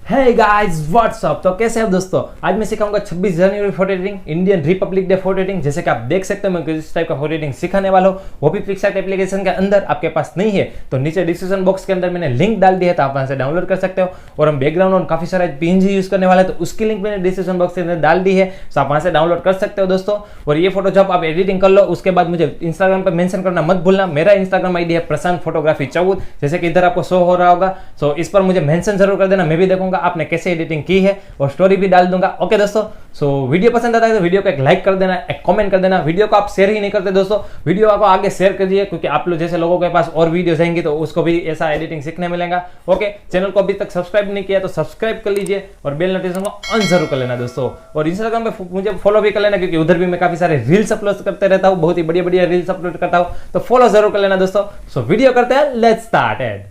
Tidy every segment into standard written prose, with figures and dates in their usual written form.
Hey guys what's up. तो कैसे हैं दोस्तों, आज मैं सिखाऊंगा 26 जनवरी photo editing, Indian republic day photo editing. जैसे कि आप देख सकते हो मैं किस टाइप का फोटो एडिटिंग सिखाने वाला हूँ, वो भी पिक्सार्ट एप्लीकेशन के अंदर। आपके पास नहीं है तो नीचे डिस्क्रिप्शन बॉक्स के अंदर मैंने लिंक डाल दिया है, तो आप वहां से डाउनलोड कर सकते हो। और हम बैकग्राउंड और काफी सारे पीएनजी यूज करने वाले हैं, तो उसकी लिंक मैंने डिस्क्रिप्शन बॉक्स के अंदर डाल दी है, तो आप वहां से डाउनलोड कर सकते हो दोस्तों। और ये फोटो जब आप एडिटिंग कर लो उसके बाद मुझे इंस्टाग्राम पर मेंशन करना मत भूलना। मेरा इंस्टाग्राम आईडी है प्रशांत फोटोग्राफी 14, जैसे कि इधर आपको शो हो रहा होगा। सो इस पर मुझे मेंशन जरूर कर देना, मैं भी देखूंगा आपने कैसे एडिटिंग की है और स्टोरी भी डाल दूंगा। ओके दोस्तों, सो वीडियो पसंद आता है तो वीडियो को एक लाइक कर देना, एक कमेंट कर देना। वीडियो को आप शेयर ही नहीं करते दोस्तों, वीडियो को आगे शेयर करिए, क्योंकि आप लोग जैसे लोगों के पास और वीडियो जाएंगी तो उसको भी ऐसा एडिटिंग सीखने मिलेगा। ओके, चैनल को अभी तक सब्सक्राइब नहीं किया तो सब्सक्राइब कर लीजिए और बेल नोटिफिकेशन को ऑन जरूर कर लेना दोस्तों। और इंस्टाग्राम पे मुझे फॉलो भी कर लेना, क्योंकि उधर भी मैं काफी सारे रील्स अपलोड करते रहता हूँ, बहुत ही बढ़िया बढ़िया रील्स अपलोड करता हूँ, तो फॉलो जरूर कर लेना दोस्तों। सो वीडियो करते हैं, लेट्स स्टार्ट।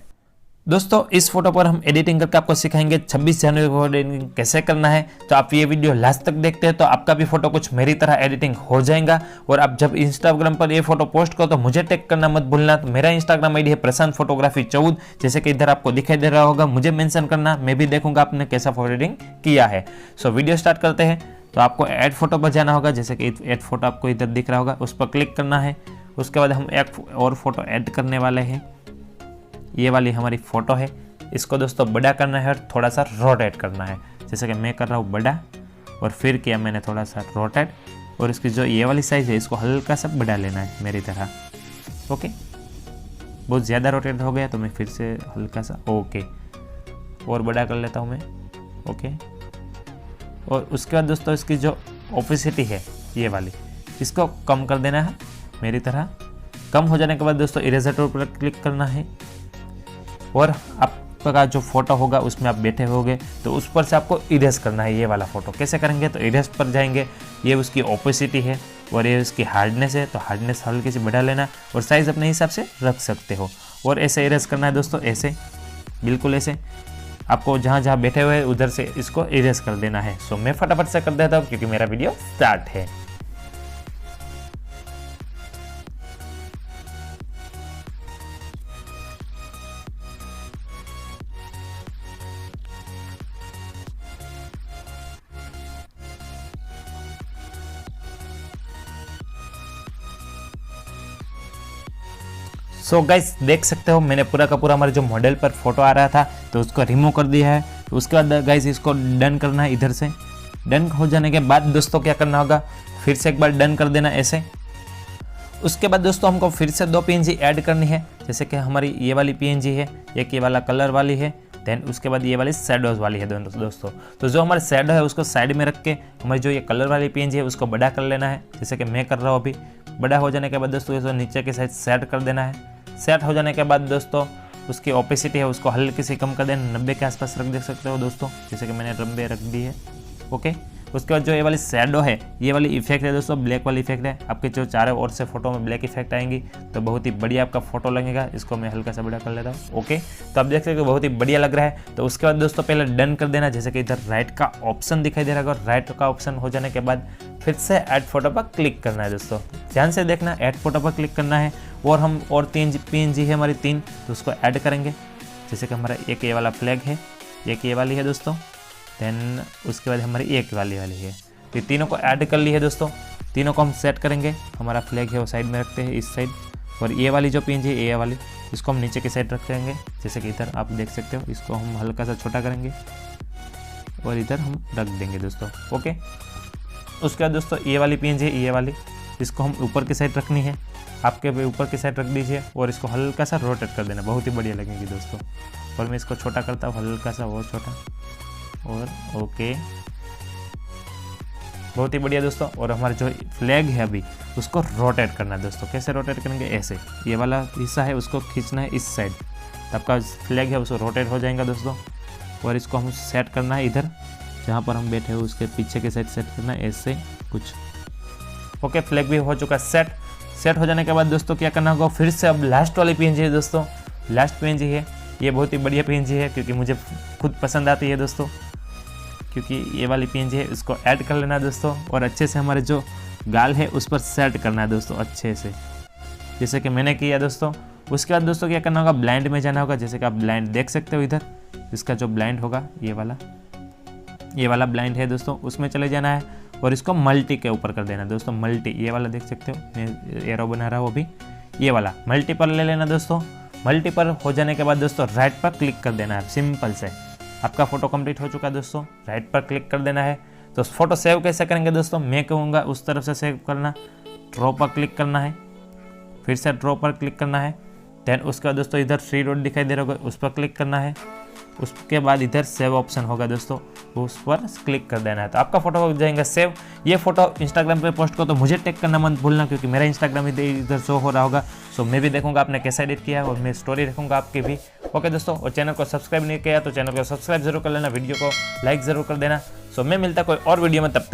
दोस्तों इस फोटो पर हम एडिटिंग करके आपको सिखाएंगे 26 जनवरी को एडिटिंग कैसे करना है। तो आप ये वीडियो लास्ट तक देखते हैं तो आपका भी फोटो कुछ मेरी तरह एडिटिंग हो जाएगा। और आप जब इंस्टाग्राम पर ये फोटो पोस्ट करो तो मुझे टैग करना मत भूलना। तो मेरा इंस्टाग्राम आईडी है प्रशांत फोटोग्राफी 14, जैसे कि इधर आपको दिखाई दे रहा होगा। मुझे मेंशन करना, मैं भी देखूंगा आपने कैसा फोटो एडिटिंग किया है। सो वीडियो स्टार्ट करते हैं। तो आपको ऐड फोटो पर जाना होगा, जैसे कि ऐड फोटो आपको इधर दिख रहा होगा, उस पर क्लिक करना है। उसके बाद हम एक और फोटो ऐड करने वाले हैं। ये वाली हमारी फोटो है, इसको दोस्तों बड़ा करना है और थोड़ा सा रोटेट करना है। जैसे कि मैं कर रहा हूँ बड़ा और फिर किया मैंने थोड़ा सा रोटेट, और इसकी जो ये वाली साइज़ है इसको हल्का सा बड़ा लेना है मेरी तरह। ओके, बहुत ज़्यादा रोटेट हो गया तो मैं फिर से हल्का सा ओके और बड़ा कर लेता हूँ मैं। ओके, और उसके बाद दोस्तों इसकी जो ओपेसिटी है ये वाली, इसको कम कर देना है मेरी तरह। कम हो जाने के बाद दोस्तों इरेजर टूल पर क्लिक करना है, और आपका जो फोटो होगा उसमें आप बैठे होगे तो उस पर से आपको इरेज करना है ये वाला फोटो। कैसे करेंगे, तो इरेज पर जाएंगे, ये उसकी ओपेसिटी है और ये उसकी हार्डनेस है, तो हार्डनेस हल्की सी बढ़ा लेना और साइज अपने हिसाब से रख सकते हो। और ऐसे इरेज करना है दोस्तों, ऐसे बिल्कुल ऐसे आपको जहाँ जहाँ बैठे हुए उधर से इसको इरेज कर देना है। सो मैं फटाफट से कर देता हूँ क्योंकि मेरा वीडियो स्टार्ट है। सो गाइस देख सकते हो मैंने पूरा का पूरा हमारे जो मॉडल पर फोटो आ रहा था तो उसको रिमूव कर दिया है। तो उसके बाद गाइस इसको डन करना है इधर से। डन हो जाने के बाद दोस्तों क्या करना होगा, फिर से एक बार डन कर देना ऐसे। उसके बाद दोस्तों हमको फिर से 2 पीएनजी ऐड करनी है, जैसे कि हमारी ये वाली पीएनजी है, एक ये वाला कलर वाली है, देन उसके बाद ये वाली शैडोज वाली है दोस्तों। तो जो हमारे शैडो है उसको साइड में रख के हमारी जो ये कलर वाली पीएनजी है उसको बड़ा कर लेना है, जैसे कि मैं कर रहा हूँ अभी। बड़ा हो जाने के बाद दोस्तों इसको नीचे के साइड सेट कर देना है। सेट हो जाने के बाद दोस्तों उसकी ओपेसिटी है उसको हल्की सी कम कर देना, 90 के आसपास रख देख सकते हो दोस्तों, जैसे कि मैंने 90 रख दी है। ओके, उसके बाद जो ये वाली शैडो है ये वाली इफेक्ट है दोस्तों, ब्लैक वाली इफेक्ट है। आपके जो चारों ओर से फोटो में ब्लैक इफेक्ट आएंगी तो बहुत ही बढ़िया आपका फोटो लगेगा। इसको मैं हल्का सा बड़ा कर लेता हूँ। ओके, तो आप देख सकते हो बहुत ही बढ़िया लग रहा है। तो उसके बाद दोस्तों पहले डन कर देना, जैसे कि इधर राइट का ऑप्शन दिखाई दे रहा है। राइट का ऑप्शन हो जाने के बाद फिर से ऐड फोटो पर क्लिक करना है दोस्तों, ध्यान से देखना, ऐड फोटो पर क्लिक करना है। और हम और 3 पीएनजी है हमारी 3, तो उसको ऐड करेंगे। जैसे कि हमारा एक ये वाला फ्लैग है, एक ये वाली है दोस्तों, देन उसके बाद हमारी एक वाली है। ये तीनों को ऐड कर ली है दोस्तों। तीनों को हम सेट करेंगे। हमारा फ्लैग है वो साइड में रखते हैं इस साइड, और ये वाली जो पीएनजी है ये वाली इसको हम नीचे की साइड रख देंगे, जैसे कि इधर आप देख सकते हो। इसको हम हल्का सा छोटा करेंगे और इधर हम रख देंगे दोस्तों। ओके, उसके बाद दोस्तों ये वाली पीएनजी है ये वाली, इसको हम ऊपर की साइड रखनी है। आपके भी ऊपर की साइड रख दीजिए और इसको हल्का सा रोटेट कर देना, बहुत ही बढ़िया लगेगी दोस्तों। और मैं इसको छोटा करता हूँ हल्का सा, और छोटा, और ओके, बहुत ही बढ़िया दोस्तों। और हमारा जो फ्लैग है अभी उसको रोटेट करना है दोस्तों। कैसे रोटेट करेंगे, ऐसे ये वाला हिस्सा है उसको खींचना है इस साइड, तो आपका फ्लैग है उसको रोटेट हो जाएगा दोस्तों। और इसको हम सेट करना है इधर जहाँ पर हम बैठे हो उसके पीछे के साइड सेट करना है ऐसे कुछ। ओके, फ्लैग भी हो चुका सेट। सेट हो जाने के बाद दोस्तों क्या करना होगा, फिर से अब लास्ट वाली पीएनजी है दोस्तों। लास्ट पीएनजी है ये, बहुत ही बढ़िया पीएनजी है क्योंकि मुझे खुद पसंद आती है दोस्तों, क्योंकि ये वाली पीएनजी है, इसको ऐड कर लेना है दोस्तों। और अच्छे से हमारे जो गाल है उस पर सेट करना है दोस्तों अच्छे से, जैसे कि मैंने किया दोस्तों। उसके बाद दोस्तों क्या करना होगा, ब्लाइंड में जाना होगा। जैसे कि आप ब्लाइंड देख सकते हो इधर, इसका जो ब्लाइंड होगा ये वाला ब्लाइंड है दोस्तों, उसमें चले जाना है और इसको मल्टी के ऊपर कर देना है दोस्तों। मल्टी ये वाला देख सकते हो, मैं एरो बना रहा हूँ अभी, ये वाला मल्टी पर ले लेना दोस्तों। मल्टी पर हो जाने के बाद दोस्तों राइट पर क्लिक कर देना है, सिंपल से। आपका फोटो कंप्लीट हो चुका है दोस्तों, राइट पर क्लिक कर देना है। तो फोटो सेव कैसे करेंगे दोस्तों, मैं कहूँगा उस तरफ से सेव करना। ड्रॉ पर क्लिक करना है, फिर से ड्रॉ पर क्लिक करना है। देन उसके बाद दोस्तों इधर 3 डॉट दिखाई दे रहा होगा, उस पर क्लिक करना है। उसके बाद इधर सेव ऑप्शन होगा दोस्तों, उस पर क्लिक कर देना है। तो आपका फोटो हो जाएगा सेव। ये फोटो इंस्टाग्राम पे पोस्ट करो तो मुझे टैग करना मत भूलना, क्योंकि मेरा इंस्टाग्राम इधर शो हो रहा होगा। सो मैं भी देखूंगा आपने कैसा एडिट किया है और मैं स्टोरी रखूंगा आपकी भी। ओके दोस्तों, और चैनल को सब्सक्राइब नहीं किया तो चैनल को सब्सक्राइब जरूर कर लेना, वीडियो को लाइक जरूर कर देना। सो मैं मिलता कोई और वीडियो में, तब तक